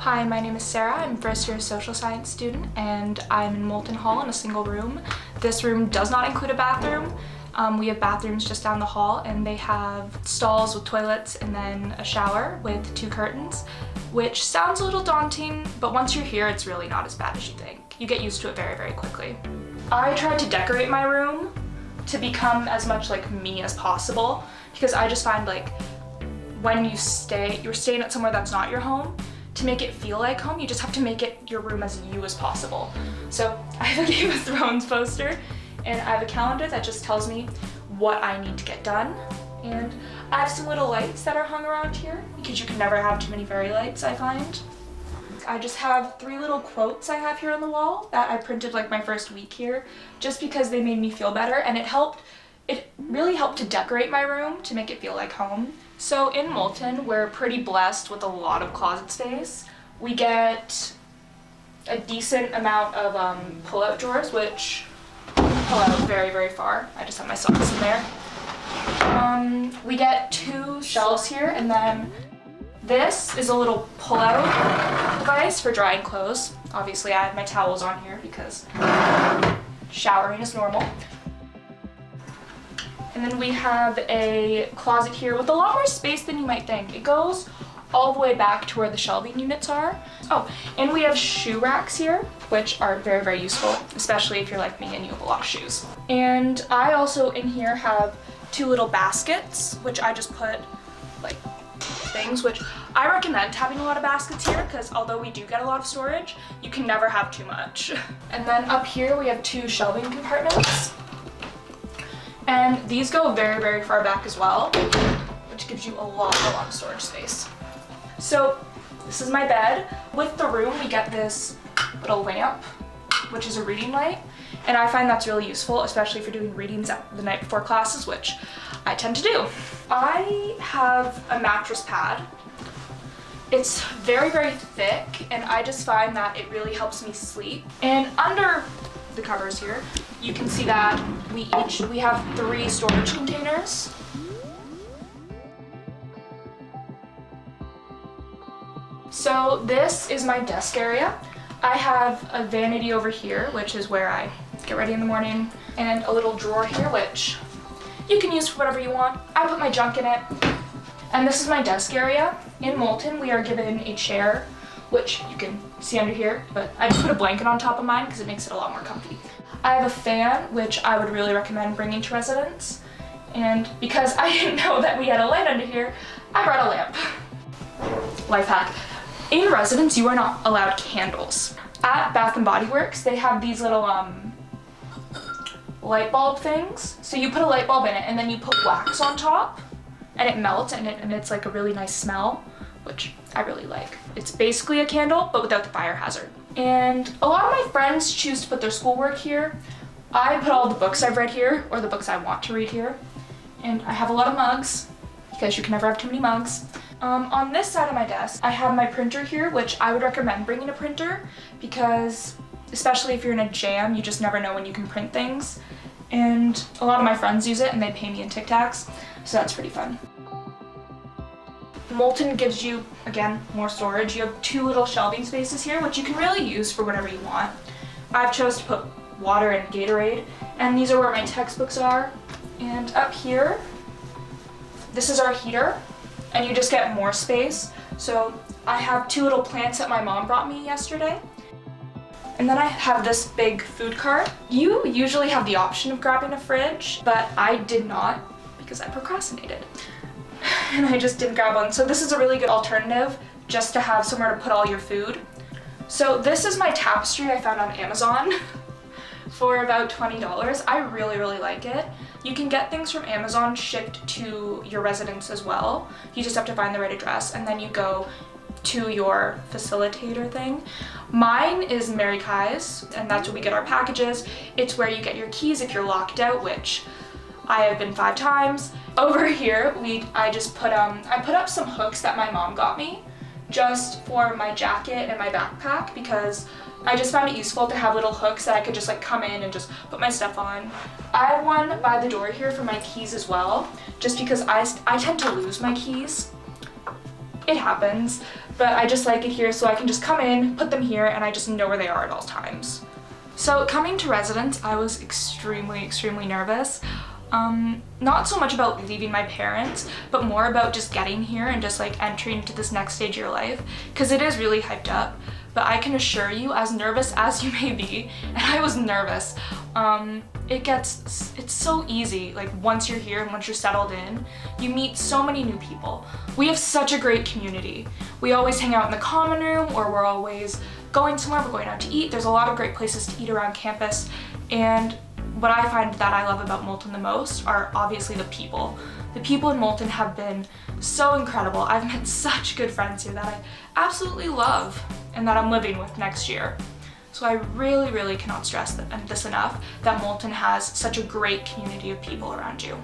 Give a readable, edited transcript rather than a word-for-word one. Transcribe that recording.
Hi, my name is Sarah. I'm a first year social science student and I'm in Moulton Hall in a single room. This room does not include a bathroom. We have bathrooms just down the hall and they have stalls with toilets and then a shower with 2 curtains, which sounds a little daunting, but once you're here, it's really not as bad as you think. You get used to it very, very quickly. I tried to decorate my room to become as much like me as possible because I just find like when you're staying at somewhere that's not your home, to make it feel like home, you just have to make it your room as you as possible. So I have a Game of Thrones poster and I have a calendar that just tells me what I need to get done. And I have some little lights that are hung around here because you can never have too many fairy lights, I find. I just have 3 little quotes I have here on the wall that I printed like my first week here just because they made me feel better and it really helped to decorate my room to make it feel like home. So in Moulton, we're pretty blessed with a lot of closet space. We get a decent amount of pull-out drawers, which pull out very, very far. I just have my socks in there. We get 2 shelves here, and then this is a little pull-out device for drying clothes. Obviously, I have my towels on here because showering is normal. And then we have a closet here with a lot more space than you might think. It goes all the way back to where the shelving units are. Oh, and we have shoe racks here, which are very, very useful, especially if you're like me and you have a lot of shoes. And I also in here have 2 little baskets, which I just put like things, which I recommend having a lot of baskets here because although we do get a lot of storage, you can never have too much. And then up here we have 2 shelving compartments. And these go very, very far back as well, which gives you a lot of storage space. So this is my bed. With the room, we get this little lamp, which is a reading light. And I find that's really useful, especially if you're doing readings the night before classes, which I tend to do. I have a mattress pad. It's very, very thick, and I just find that it really helps me sleep. And under the covers here, you can see that we have 3 storage containers. So this is my desk area. I have a vanity over here, which is where I get ready in the morning, and a little drawer here, which you can use for whatever you want. I put my junk in it. And this is my desk area. In Moulton, we are given a chair, which you can see under here, but I just put a blanket on top of mine because it makes it a lot more comfy. I have a fan, which I would really recommend bringing to residence. And because I didn't know that we had a light under here, I brought a lamp. Life hack. In residence, you are not allowed candles. At Bath & Body Works, they have these little light bulb things. So you put a light bulb in it and then you put wax on top and it melts and it's like a really nice smell, which I really like. It's basically a candle, but without the fire hazard. And a lot of my friends choose to put their schoolwork here. I put all the books I've read here, or the books I want to read here. And I have a lot of mugs, because you can never have too many mugs. On this side of my desk, I have my printer here, which I would recommend bringing a printer, because especially if you're in a jam, you just never know when you can print things. And a lot of my friends use it and they pay me in Tic Tacs, so that's pretty fun. Moulton gives you, again, more storage. You have 2 little shelving spaces here, which you can really use for whatever you want. I've chose to put water and Gatorade, and these are where my textbooks are. And up here, this is our heater, and you just get more space. So I have 2 little plants that my mom brought me yesterday. And then I have this big food cart. You usually have the option of grabbing a fridge, but I did not because I procrastinated. And I just didn't grab one. So this is a really good alternative just to have somewhere to put all your food. So this is my tapestry I found on Amazon for about $20. I really, really like it. You can get things from Amazon shipped to your residence as well. You just have to find the right address and then you go to your facilitator thing. Mine is Mary Kai's, and that's where we get our packages. It's where you get your keys if you're locked out, which I have been 5 times. Over here, I put up some hooks that my mom got me just for my jacket and my backpack because I just found it useful to have little hooks that I could just like come in and just put my stuff on. I have one by the door here for my keys as well, just because I tend to lose my keys. it happens, but I just like it here so I can just come in, put them here, and I just know where they are at all times. So coming to residence, I was extremely nervous. Not so much about leaving my parents, but more about just getting here and just like entering into this next stage of your life, because it is really hyped up. But I can assure you, as nervous as you may be, and I was nervous, it's so easy. Like once you're here and once you're settled in, you meet so many new people. We have such a great community. We always hang out in the common room, or we're always going somewhere, we're going out to eat. There's a lot of great places to eat around campus, and what I find that I love about Moulton the most are obviously the people. The people in Moulton have been so incredible. I've met such good friends here that I absolutely love and that I'm living with next year. So I really cannot stress this enough, that Moulton has such a great community of people around you.